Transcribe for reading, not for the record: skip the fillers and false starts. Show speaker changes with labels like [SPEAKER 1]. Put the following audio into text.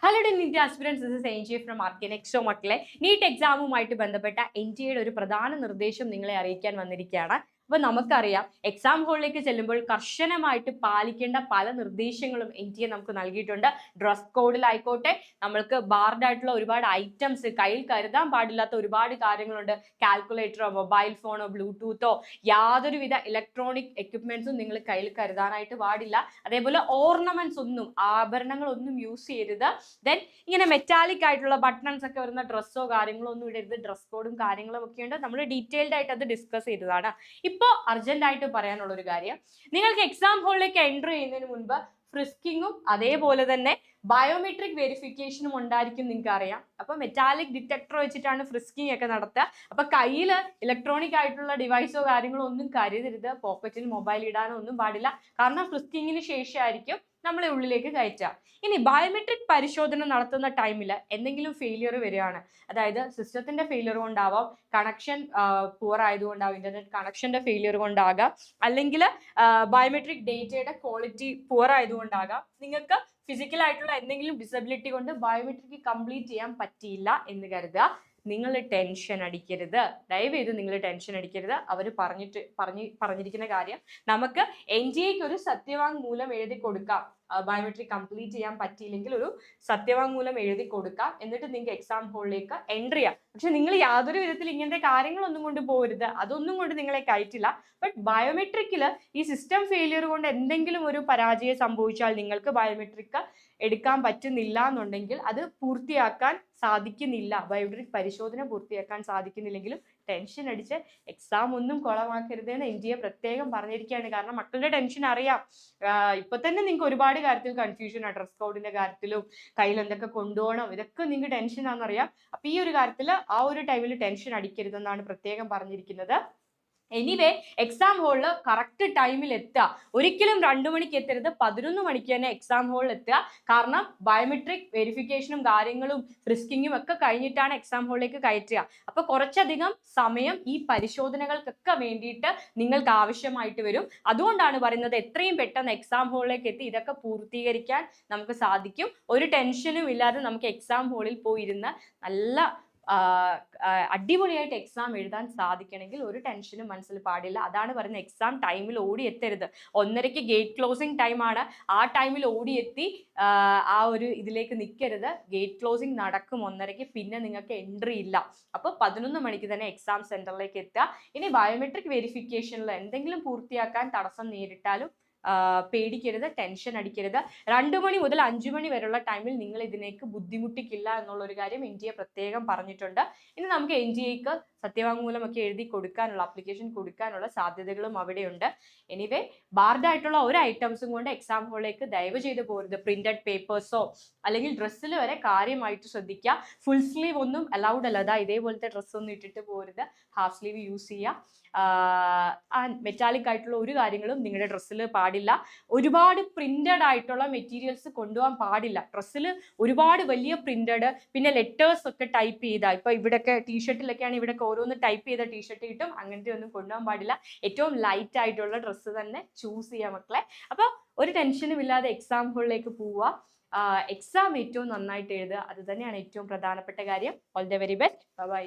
[SPEAKER 1] Hello India aspirants, this is NGA from ആർക്കിനെക്സോ. മക്കളെ, NEET എക്സാമുമായിട്ട് ബന്ധപ്പെട്ട എൻജിഎയുടെ ഒരു പ്രധാന നിർദ്ദേശം നിങ്ങളെ അറിയിക്കാൻ വന്നിരിക്കുകയാണ്. അപ്പൊ നമുക്കറിയാം, എക്സാം ഹോളിലേക്ക് ചെല്ലുമ്പോൾ കർശനമായിട്ട് പാലിക്കേണ്ട പല നിർദ്ദേശങ്ങളും എൻജിഎ നമുക്ക് നൽകിയിട്ടുണ്ട്. ഡ്രസ് കോഡിലായിക്കോട്ടെ, നമ്മൾക്ക് ബാർഡ് ആയിട്ടുള്ള ഒരുപാട് ഐറ്റംസ്, കയ്യിൽ കരുതാൻ പാടില്ലാത്ത ഒരുപാട് കാര്യങ്ങളുണ്ട്. കാൽക്കുലേറ്ററോ മൊബൈൽ ഫോണോ ബ്ലൂടൂത്തോ യാതൊരുവിധ ഇലക്ട്രോണിക് എക്യുപ്മെന്റ്സും നിങ്ങൾ കയ്യിൽ കരുതാനായിട്ട് പാടില്ല. അതേപോലെ ഓർണമെന്റ്സ് ഒന്നും, ആഭരണങ്ങളൊന്നും യൂസ് ചെയ്യരുത്. ദെൻ ഇങ്ങനെ മെറ്റാലിക് ആയിട്ടുള്ള ബട്ടൺസ് ഒക്കെ വരുന്ന ഡ്രസ്സോ കാര്യങ്ങളോ ഒന്നും ഇടരുത്. ഡ്രസ് കോഡും കാര്യങ്ങളും ഒക്കെ ഉണ്ട്. നമ്മൾ ഡീറ്റെയിൽഡ് ആയിട്ട് അത് ഡിസ്കസ് ചെയ്തതാണ്. ഇപ്പോൾ അർജന്റ് ആയിട്ട് പറയാനുള്ള ഒരു കാര്യം, നിങ്ങൾക്ക് എക്സാം ഹോളിലേക്ക് എൻട്രി ചെയ്യുന്നതിന് മുൻപ് ഫ്രിസ്കിങ്ങും അതേപോലെ തന്നെ ബയോമെട്രിക് വെരിഫിക്കേഷനും ഉണ്ടായിരിക്കും. നിങ്ങൾക്ക് അറിയാം. അപ്പൊ മെറ്റാലിക് ഡിറ്റക്ടർ വെച്ചിട്ടാണ് ഫ്രിസ്കിങ് ഒക്കെ നടത്തുക. അപ്പൊ കയ്യിൽ ഇലക്ട്രോണിക് ആയിട്ടുള്ള ഡിവൈസോ കാര്യങ്ങളോ ഒന്നും കരുതരുത്. പോക്കറ്റിൽ മൊബൈൽ ഇടാനോ ഒന്നും പാടില്ല. കാരണം ഫ്രിസ്കിങ്ങിന് ശേഷമായിരിക്കും നമ്മളെ ഉള്ളിലേക്ക് കയറ്റുക. ഇനി ബയോമെട്രിക് പരിശോധന നടത്തുന്ന ടൈമിൽ എന്തെങ്കിലും ഫെയിലിയർ വരികയാണ്, അതായത് സിസ്റ്റത്തിന്റെ ഫെയിലിയർ കൊണ്ടാവാം, കണക്ഷൻ പുവർ ആയതുകൊണ്ടാവും, ഇന്റർനെറ്റ് കണക്ഷന്റെ ഫെയിലിയർ കൊണ്ടാകാം, അല്ലെങ്കിൽ ബയോമെട്രിക് ഡേറ്റയുടെ ക്വാളിറ്റി പുവർ ആയതുകൊണ്ടാകാം, നിങ്ങൾക്ക് ഫിസിക്കൽ ആയിട്ടുള്ള എന്തെങ്കിലും ഡിസബിലിറ്റി കൊണ്ട് ബയോമെട്രിക് കംപ്ലീറ്റ് ചെയ്യാൻ പറ്റിയില്ല എന്ന് കരുതുക. നിങ്ങൾ ടെൻഷൻ അടിക്കരുത്. ദയവേത് നിങ്ങൾ ടെൻഷൻ അടിക്കരുത്. അവർ പറഞ്ഞിരിക്കുന്ന കാര്യം, നമുക്ക് എൻജിഎക്ക് ഒരു സത്യവാങ്മൂലം എഴുതി കൊടുക്കാം. ബയോമെട്രിക് കംപ്ലീറ്റ് ചെയ്യാൻ പറ്റിയില്ലെങ്കിൽ ഒരു സത്യവാങ്മൂലം എഴുതി കൊടുക്കാം. എന്നിട്ട് നിങ്ങൾക്ക് എക്സാം ഹോളിലേക്ക് എൻട്രി ചെയ്യാം. പക്ഷെ നിങ്ങൾ യാതൊരു വിധത്തിൽ ഇങ്ങനത്തെ കാര്യങ്ങളൊന്നും കൊണ്ട് പോകരുത്. അതൊന്നും കൊണ്ട് നിങ്ങളെ കയറ്റില്ല. ബട്ട് ബയോമെട്രിക്കിൽ ഈ സിസ്റ്റം ഫെയിലിയർ കൊണ്ട് എന്തെങ്കിലും ഒരു പരാജയം സംഭവിച്ചാൽ, നിങ്ങൾക്ക് ബയോമെട്രിക് എടുക്കാൻ പറ്റുന്നില്ല എന്നുണ്ടെങ്കിൽ അത് പൂർത്തിയാക്കാൻ സാധിക്കുന്നില്ല, ബയോമെട്രിക് പരിശോധന പൂർത്തിയാക്കാൻ സാധിക്കുന്നില്ലെങ്കിലും ടെൻഷൻ അടിച്ച് എക്സാം ഒന്നും കുളമാക്കരുതെന്ന് എൻജിഎ പ്രത്യേകം പറഞ്ഞിരിക്കുകയാണ്. കാരണം മക്കളുടെ ടെൻഷൻ അറിയാം. ഇപ്പൊ തന്നെ നിങ്ങൾക്ക് ഒരുപാട് കാര്യത്തിൽ കൺഫ്യൂഷൻ ആണ്. ഡ്രസ് കോഡിന്റെ കാര്യത്തിലും കയ്യിൽ എന്തൊക്കെ കൊണ്ടുപോകണം, ഇതൊക്കെ നിങ്ങൾക്ക് ടെൻഷൻ ആണെന്നറിയാം. അപ്പൊ ഈ ഒരു കാര്യത്തിൽ ആ ഒരു ടൈമിൽ ടെൻഷൻ അടിക്കരുതെന്നാണ് പ്രത്യേകം പറഞ്ഞിരിക്കുന്നത്. എനിവേ, എക്സാം ഹോളിൽ കറക്റ്റ് ടൈമിൽ എത്തുക. ഒരിക്കലും 2 മണിക്ക് എത്തരുത്, 11 മണിക്ക് തന്നെ എക്സാം ഹോളിൽ എത്തുക. കാരണം ബയോമെട്രിക് വെരിഫിക്കേഷനും കാര്യങ്ങളും ഫ്രിസ്കിങ്ങും ഒക്കെ കഴിഞ്ഞിട്ടാണ് എക്സാം ഹോളിലേക്ക് കയറ്റുക. അപ്പൊ കുറച്ചധികം സമയം ഈ പരിശോധനകൾക്കൊക്കെ വേണ്ടിയിട്ട് നിങ്ങൾക്ക് ആവശ്യമായിട്ട് വരും. അതുകൊണ്ടാണ് പറയുന്നത്, എത്രയും പെട്ടെന്ന് എക്സാം ഹോളിലേക്ക് എത്തി ഇതൊക്കെ പൂർത്തീകരിക്കാൻ നമുക്ക് സാധിക്കും. ഒരു ടെൻഷനും ഇല്ലാതെ നമുക്ക് എക്സാം ഹോളിൽ പോയിരുന്ന് നല്ല അടിപൊളിയായിട്ട് എക്സാം എഴുതാൻ സാധിക്കണമെങ്കിൽ ഒരു ടെൻഷനും മനസ്സിൽ പാടില്ല. അതാണ് പറയുന്നത്, എക്സാം ടൈമിൽ ഓടി എത്തരുത്. 1:30 ഗേറ്റ് ക്ലോസിംഗ് ടൈമാണ്. ആ ടൈമിൽ ഓടിയെത്തി ആ ഒരു ഇതിലേക്ക് നിൽക്കരുത്. ഗേറ്റ് ക്ലോസിംഗ് നടക്കും 1:30, പിന്നെ നിങ്ങൾക്ക് എൻട്രി ഇല്ല. അപ്പോൾ 11 മണിക്ക് തന്നെ എക്സാം സെന്ററിലേക്ക് എത്തുക. ഇനി ബയോമെട്രിക് വെരിഫിക്കേഷനിൽ എന്തെങ്കിലും പൂർത്തിയാക്കാൻ തടസ്സം നേരിട്ടാലും പേടിക്കരുത്, ടെൻഷൻ അടിക്കരുത്. 2 മണി മുതൽ 5 മണി വരെയുള്ള ടൈമിൽ നിങ്ങൾ ഇതിനേക്ക് ബുദ്ധിമുട്ടിക്കില്ല എന്നുള്ള ഒരു കാര്യം എൻജിഎ പ്രത്യേകം പറഞ്ഞിട്ടുണ്ട്. ഇനി നമുക്ക് എൻജിഎക്ക് സത്യവാങ്മൂലം ഒക്കെ എഴുതി കൊടുക്കാനുള്ള, ആപ്ലിക്കേഷൻ കൊടുക്കാനുള്ള സാധ്യതകളും അവിടെയുണ്ട്. എനിവേ, ബാർഡ് ആയിട്ടുള്ള ഒരു ഐറ്റംസും കൊണ്ട് എക്സാം ഹോളിലേക്ക് ദയവ് ചെയ്ത് പോരുത്. പ്രിന്റഡ് പേപ്പേഴ്സോ അല്ലെങ്കിൽ ഡ്രസ്സിൽ വരെ കാര്യമായിട്ട് ശ്രദ്ധിക്കുക. ഫുൾ സ്ലീവ് ഒന്നും അലൗഡ് അല്ല. അതാ ഇതേപോലത്തെ ഡ്രസ്സൊന്നും ഇട്ടിട്ട് പോരുത്. ഹാഫ് സ്ലീവ് യൂസ് ചെയ്യുക. മെറ്റാലിക് ആയിട്ടുള്ള ഒരു കാര്യങ്ങളും നിങ്ങളുടെ ഡ്രസ്സിൽ പാടില്ല. ഒരുപാട് പ്രിന്റഡ് ആയിട്ടുള്ള മെറ്റീരിയൽസ് കൊണ്ടുപോകാൻ പാടില്ല. ഡ്രസ്സിൽ ഒരുപാട് വലിയ പ്രിന്റഡ്, പിന്നെ ലെറ്റേഴ്സ് ഒക്കെ ടൈപ്പ് ചെയ്ത, ഇപ്പൊ ഇവിടെയൊക്കെ ടീഷർട്ടിലൊക്കെയാണ് ഇവിടെയൊക്കെ ഓരോന്ന് ടൈപ്പ് ചെയ്ത ടീഷർട്ട് കിട്ടും. അങ്ങനത്തെ ഒന്നും കൊണ്ടുപോകാൻ പാടില്ല. ഏറ്റവും ലൈറ്റ് ആയിട്ടുള്ള ഡ്രസ്സ് തന്നെ ചൂസ് ചെയ്യാം മക്കളെ. അപ്പൊ ഒരു ടെൻഷനും ഇല്ലാതെ എക്സാം ഹോളിലേക്ക് പോവുക. എക്സാം ഏറ്റവും നന്നായിട്ട് എഴുതുക. അത് തന്നെയാണ് ഏറ്റവും പ്രധാനപ്പെട്ട കാര്യം. All the very best. By.